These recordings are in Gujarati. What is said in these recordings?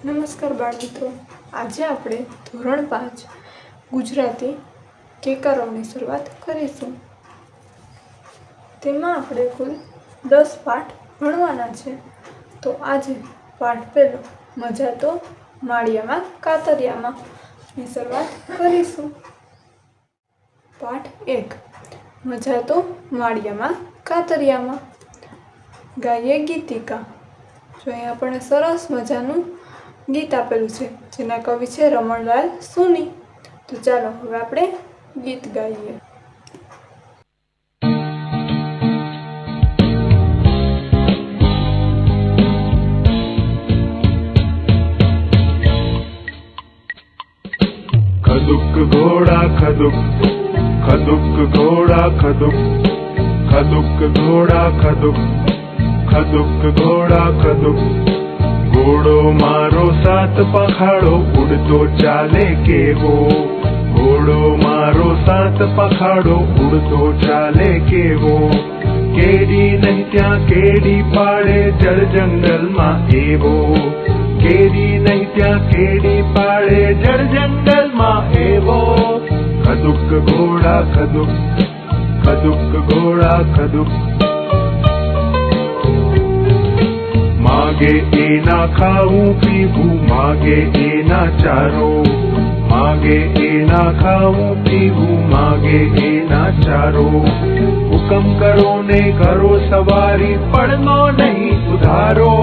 નમસ્કાર બાળ મિત્રો, આજે આપણે ધોરણ 5 ગુજરાતી કેકારોની શરૂઆત કરીશું. તેમાં આપણે કુલ 10 પાઠ ભણવાના છે. તો આજે પાઠ પહેલો મજા તો માળિયામાં કાતરિયામાં ની શરૂઆત કરીશું. પાઠ 1 મજા તો માળિયામાં કાતરિયામાં. ગાઈએ ગીતિકા. જો અહીં આપણને સરસ મજાનું ગીત આપેલું છે, જેના કવિ છે રમણલાલ સોની. તો ચાલો હવે આપણે ગીત ગાઈએ. ખદુક ઘોડા ખદુક, ખદુક ઘોડા ખદુક, ખદુક ઘોડા ખદુક, ખદુક ઘોડા ખદુક. ઘોડો મારો સાત પખાડો ઉડતો ચાલે કેવો. ઘોડો મારો સાત પખાડો ઉડતો ચાલે કેવો. કેડી નહીં ત્યાં કેડી પાડે જળ જંગલમાં એવો. કેડી નહીં ત્યાં કેડી પાડે જળ જંગલમાં એવો. ખદુક ઘોડા ખદુક, ખદુક ઘોડા ખદુક. માગે એના ખાવું પીવું, માગે એના ચારો. માગે એના ખાવું પીવું, માગે એના ચારો. હુકમ કરો ને કરો સવારી, પડનો નહીં ઉધારો.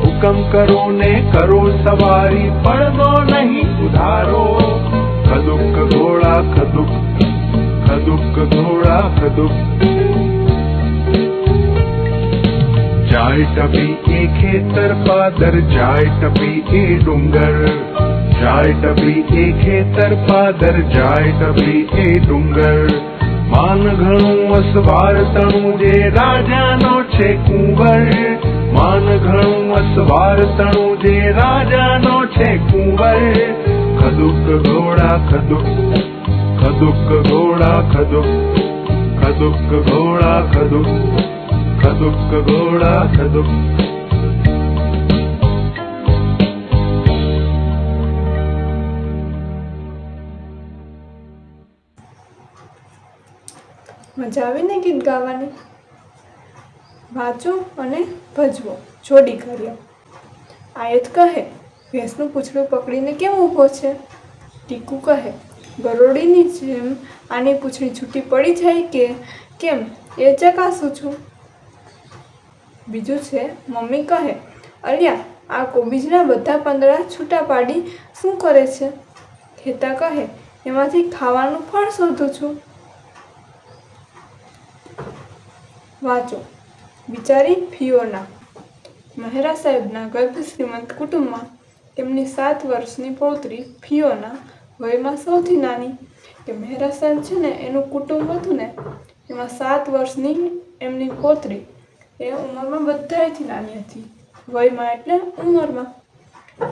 હુકમ કરો ને કરો સવારી, પડનો નહીં ઉધારો. ખદુક ઘોડા ખદુક, ખદુક ઘોડા ખદુક. જાય ટપી એ ખેતર પાદર, જાય ટપી એ ડુંગર. જાય ટપી એ ખેતર પાદર, જાય ટપી એ ડુંગર. માન ઘણું અસવાર તણું જે રાજાનો છે કુંવર. માન ઘણું અસવાર તણું જે રાજાનો છે કુંવર. ખદુક ઘોડા ખદુક, ખદુક ઘોડા ખદુક, ખદુક ઘોડા ખદુક, ખદુક ઘોડા ખદુક. મજા આવીને ગીત ગાવાની? વાંચો અને ભજવો. જોડી કર્યો. આયત કહે, ભેંસનું પૂંછડું પકડીને કેમ ઊભો છે? ટીકુ કહે, ગરોળીની જેમ આની પૂંછડી છૂટી પડી જાય કે કેમ એ ચકાસું છું. બીજું છે, મમ્મી કહે, અલ્યા આ કોબીજના બધા પાંદડા છૂટા પાડી શું કરે છે? ખેતા કહે, એમાંથી ખાવાનું ફળ શોધું છું. વાંચો. બિચારી ફિયોના. મહેરા સાહેબના ગર્ભ શ્રીમંત કુટુંબમાં તેમની 7 વર્ષની પૌત્રી ફિયોના વયમાં સૌથી નાની. કે મહેરા સાહેબ છે ને, એનું કુટુંબ હતું ને, એમાં 7 વર્ષની એમની પૌત્રી એ ઉંમરમાં બધાયથી નાની હતી. વયમાં એટલે ઉંમરમાં.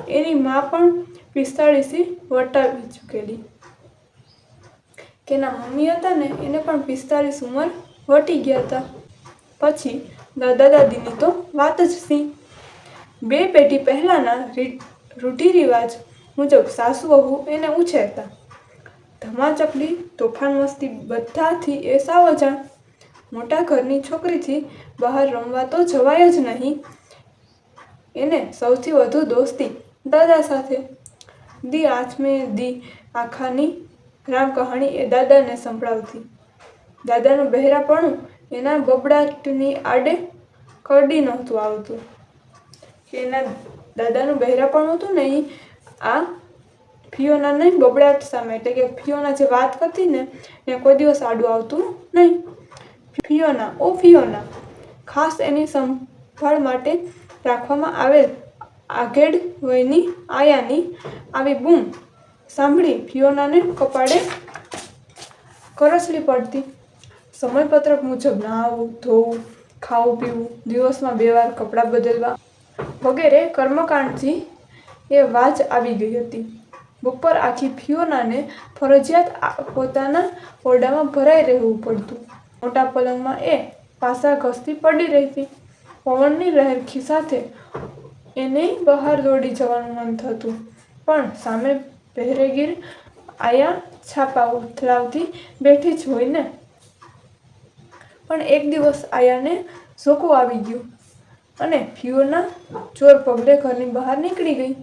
એની મા પણ 45 વટાવી ચૂકેલી. કે એના મમ્મી હતા ને, એને પણ 45 ઉંમર વટી ગયા હતા. પછી દાદા દાદીની તો વાત જ સી. 2 પેઢી પહેલાંના રૂઢિરિવાજ મુજબ સાસુ વહુ એને ઉછેરતા. ધમાચકડી તોફાન મસ્તી બધાથી એ સાવ અજાણ. મોટા ઘરની છોકરીથી બહાર રમવા તો જવાય જ નહીં. એને સૌથી વધુ દોસ્તી દાદા સાથે. દી આઠમે દી આખાની રામ કહાણી એ દાદાને સંભળાવતી. દાદાનું બહેરાપણું એના બબડાટની આડે કડી નહોતું આવતું. કે એના દાદાનું બહેરાપણું હતું ને, એ આ ફિયોનાની બબડાટ સામે, એટલે કે ફિયોના જે વાત કરતી ને એ કોઈ દિવસ આડું આવતું નહીં. ફિયોના, ઓ ફિયોના. ખાસ એની સંભાળ માટે રાખવામાં આવેલ આઘેડ વયની આયાની આવી બૂમ સાંભળી ફિયોનાને કપાળે કરચલી પડતી. સમયપત્રક મુજબ નહાવું, ધોવું, ખાવું પીવું, દિવસમાં 2 વાર કપડાં બદલવા વગેરે કર્મકાંડથી એ વાજ આવી ગઈ હતી. બપોર આખી ફિયોનાને ફરજિયાત પોતાના ઓરડામાં ભરાઈ રહેવું પડતું. મોટા પલંગમાં એ પાસા ઘસતી પડી રહેતી. પવનની લહેરખી સાથે એને બહાર દોડી જવાનું મન થતું, પણ સામે પહેરેગીર આયા છાપા ઉથલાવતી બેઠી જ હોય ને. પણ એક દિવસ આયાને ઝોકું આવી ગયું અને ફિયોના ચોર પગલે ઘરની બહાર નીકળી ગઈ.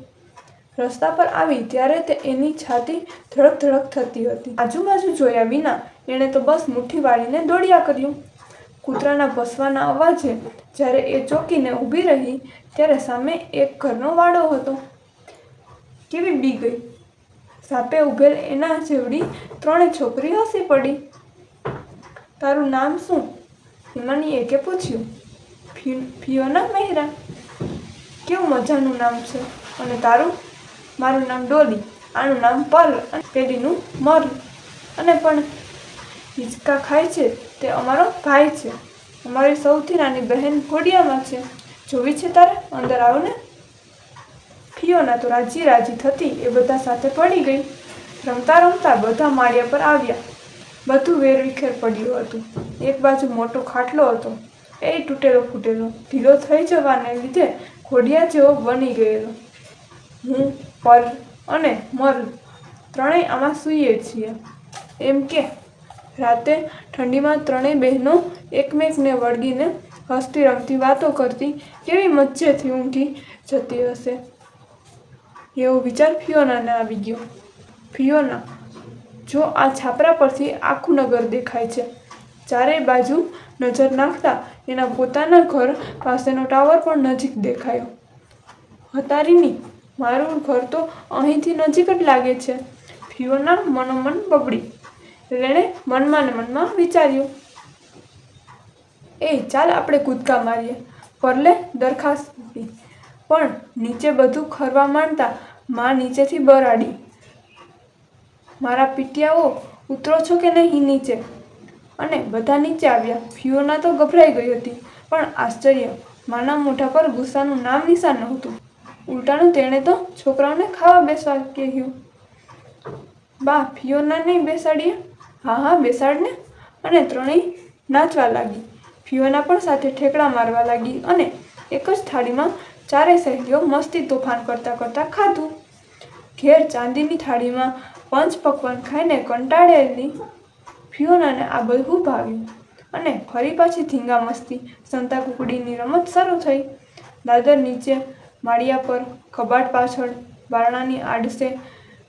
રસ્તા પર આવી ત્યારે એની છાતી ધડક ધડક થતી હતી. આજુબાજુ જોયા વિના એણે તો બસ મુઠ્ઠી વાળીને દોડ્યા કર્યું. કૂતરાના ભસવાના અવાજે જ્યારે એ ચોંકીને ઊભી રહી ત્યારે સામે એક ઘરનો વાડો હતો. કેવી બી ગઈ! સાપે ઊભેલ એના જેવડી 3 છોકરી હસી પડી. તારું નામ શું? હિમાની એકે પૂછ્યું. ફિયોના મહેરા. કેવું મજાનું નામ છે. અને તારું? મારું નામ ડોલી, આનું નામ પર્લ અને પેલીનું મર્લ. અને પણ હિંચકા ખાય છે તે અમારો ભાઈ છે. અમારી સૌથી નાની બહેન ઘોડિયામાં છે. જોવી છે તારે? અંદર આવ ને. ફિયોના તો રાજી રાજી થતી એ બધા સાથે પડી ગઈ. રમતા રમતા બધા માળિયા પર આવ્યા. બધું વેરવિખેર પડ્યું હતું. એક બાજુ મોટો ખાટલો હતો, એ તૂટેલો ફૂટેલો, ઢીલો થઈ જવાને લીધે ઘોડિયા જેવો બની ગયેલો. હું, પર્લ અને મર્લ ત્રણેય આમાં સૂઈએ છીએ. એમ કે રાતે ઠંડીમાં ત્રણેય બહેનો એકમેકને વળગીને હસતી રમતી વાતો કરતી કેવી મજ્જેથી ઊંઘી જતી હશે. એવો વિચાર ફિયોનાને આવી ગયો. ફિયોના, જો આ છાપરા પરથી આખું નગર દેખાય છે. ચારેય બાજુ નજર નાખતા એના પોતાના ઘર પાસેનો ટાવર પણ નજીક દેખાયો. હતારીની, મારું ઘર તો અહીંથી નજીક જ લાગે છે. ફિયોના મનોમન બબડી. એણે મનમાં ને મનમાં વિચાર્યું. ચાલ આપણે કૂદકા મારીએ. પર્લે દરખાસ્ત આપી. પણ નીચે બધું ખરવા માંડતા માં નીચેથી બરાડી. મારા પીટિયાઓ, ઉતરો છો કે નહીં નીચે? અને બધા નીચે આવ્યા. ફિયોના તો ગભરાઈ ગઈ હતી, પણ આશ્ચર્ય, માના મોઢા પર ગુસ્સાનું નામ નિશાન નહોતું. ઉલટાનું તેણે તો છોકરાઓને ખાવા બેસવા કહ્યું. બા, ફિયોના નહીં બેસાડીએ? હા હા, બેસાડને. અને ત્રણેય નાચવા લાગી. ફિયોના પણ સાથે ઠેકડા મારવા લાગી અને એક જ થાળીમાં ચારેય સહેલીઓ મસ્તી તોફાન કરતા કરતા ખાધું. ઘેર ચાંદીની થાળીમાં પંચ પકવાન ખાઈને કંટાળેલી ફિયોનાને આ બધું ભાવ્યું અને ફરી પાછી ધીંગા મસ્તી સંતા કુકડીની રમત શરૂ થઈ. દાદર નીચે, માળિયા પર, કબાટ પાછળ, બારણાની આડશે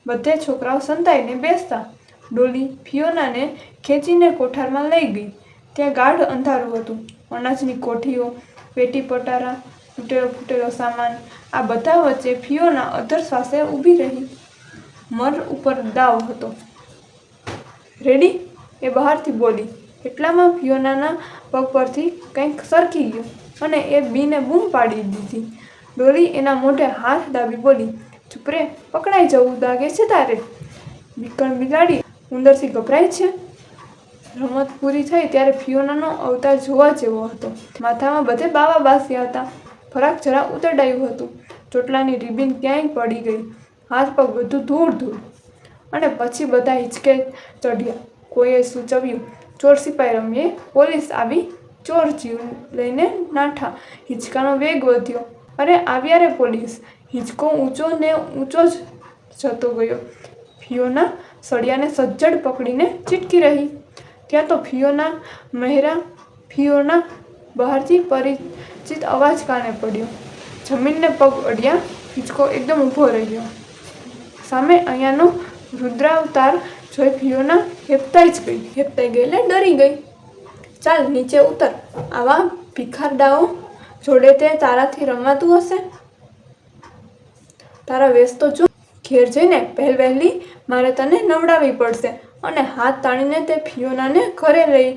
બધે છોકરાઓ સંતાઈને બેસતા. ડોલી ફિયોનાને ખેંચીને કોઠારમાં લઈ ગઈ. ત્યાં ગાઢ અંધારું હતું. અનાજની કોઠીઓ, પેટી પટારા, તૂટેલો ફૂટેલો સામાન, આ બધા વચ્ચે ફિયોના અધર શ્વાસે ઊભી રહી. મર્લ ઉપર દાવ હતો. રેડી? એ બહારથી બોલી. એટલામાં ફિયોનાના પગ પરથી કંઈક સરકી ગયું અને એ બીને બૂમ પાડી દીધી. ડોલી એના મોઢે હાથ દાબી બોલી. ચૂપ રે, પકડાઈ જવું લાગે છે તારે? બીકણ બિલાડી, ઉંદરથી ગભરાય છે? રમત પૂરી થઈ ત્યારે ફિયોનાનો અવતાર જોવા જેવો હતો. માથામાં બધે બાવા બાસ્યા હતા. ફરાક જરા ઉતરડાયું હતું. ચોટલાની રિબીન ક્યાંય પડી ગઈ. હાથ પગ બધું ધૂળ ધૂળ. અને પછી બધા હિંચકે ચઢ્યા. કોઈએ સૂચવ્યું, ચોર સિપાઈ રમીએ. પોલીસ આવી. ચોર જીવ લઈને નાઠા. હિંચકાનો વેગ વધ્યો. અરે આવ્યા રે પોલીસ. હિંચકો ઊંચો ને ઊંચો જ જતો ગયો. ફિયોના સળિયાને સજ્જડ પકડીને ચીટકી રહી. ત્યાં તો ફિયોના મહેરા. ફિયોના, બહારથી પરિચિત અવાજ કાને પડ્યો. જમીનને પગ અડ્યા. હિંચકો એકદમ ઊભો રહ્યો. સામે અહીંયાનો રુદ્રાવતાર જોઈ ફિયોના હેબતાઈ જ ગઈ. હેબતાઈ ગઈ એટલે ડરી ગઈ. ચાલ નીચે ઉતર. આવા ભિખારડાઓ જોડે તે તારાથી રમાતું હશે? તારા વેશ તો જો. ઘેર જઈને પહેલવહેલી મારે તને નવડાવવી પડશે. અને હાથ તાણીને તે ફિયોનાને ઘરે લઈ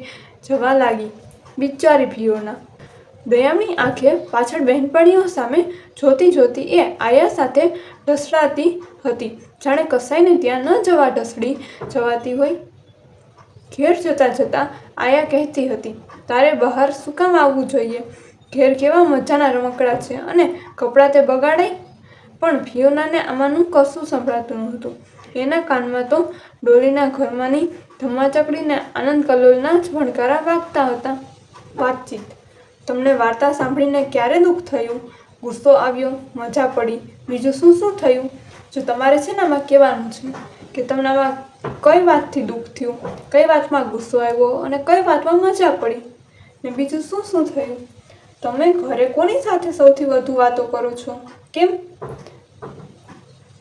જવા લાગી. બિચારી ફિયોના. દયામણી આંખે પાછળ બહેનપણીઓ સામે જોતી જોતી એ આયા સાથે ઢસડાતી હતી. જાણે કસાઈને ત્યાં ન જવા ઢસડી જવાતી હોય. ઘેર જતાં જતાં આયા કહેતી હતી, તારે બહાર શું કામ આવવું જોઈએ? ઘેર કેવા મજાના રમકડા છે અને કપડાં તે બગાડાય. પણ ફિયોનાને આમાંનું કશું સંભળાતું નહોતું. એના કાનમાં તો ડોલીના ઘરમાંની ધમ્માચકડીને આનંદ કલ્લોલના જ ભણકારા વાગતા હતા. વાતચીત. તમને વાર્તા સાંભળીને ક્યારે દુઃખ થયું? ગુસ્સો આવ્યો, મજા પડી, બીજું શું શું થયું? જો તમારે છે ને આમાં કહેવાનું છે કે તમને આમાં કઈ વાતથી દુઃખ થયું, કઈ વાતમાં ગુસ્સો આવ્યો અને કઈ વાતમાં મજા પડી ને બીજું શું શું થયું. તમે ઘરે કોની સાથે સૌથી વધુ વાતો કરો છો? કેમ?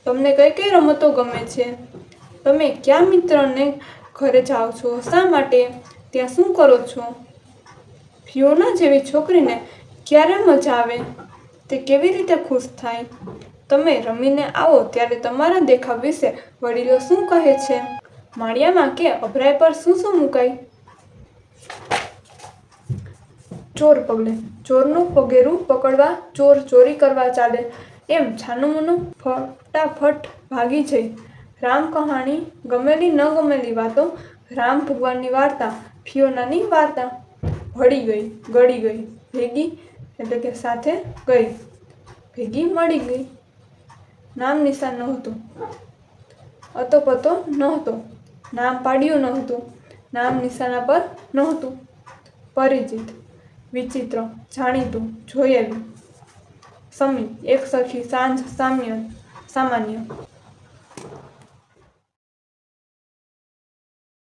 તમને કઈ કઈ રમતો ગમે છે? તમે કયા મિત્રને ઘરે જાઓ છો? શા માટે? ત્યાં શું કરો છો? ફિયોના જેવી છોકરીને ક્યારે મજા આવે? તે કેવી રીતે ખુશ થાય? તમે રમીને આવો ત્યારે તમારા દેખાવ વિશે વડીલો શું કહે છે? માળિયામાં કે અભરાય પર શું શું મુકાય? ચોર પગલે. ચોરનું પગેરું પકડવા ચોર ચોરી કરવા ચાલે, એમ છાનુંમુનું ફટાફટ ભાગી જઈ. રામ કહાણી, ગમેલી ન ગમેલી વાતો, રામ ભગવાનની વાર્તા, ફિયોનાની વાર્તા. ભળી ગઈ, ગળી ગઈ, ભેગી એટલે કે સાથે ગઈ, ભેગી મળી ગઈ. નામ નિશાન નહોતું, અતોપતો નહોતો, નામ પાડ્યું નહોતું, નામ નિશાના પર નહોતું. પરિચિત, વિચિત્ર, જાણીતું, જોયેલું. સમી, એક સરખી, સાંજ, સામાન્ય.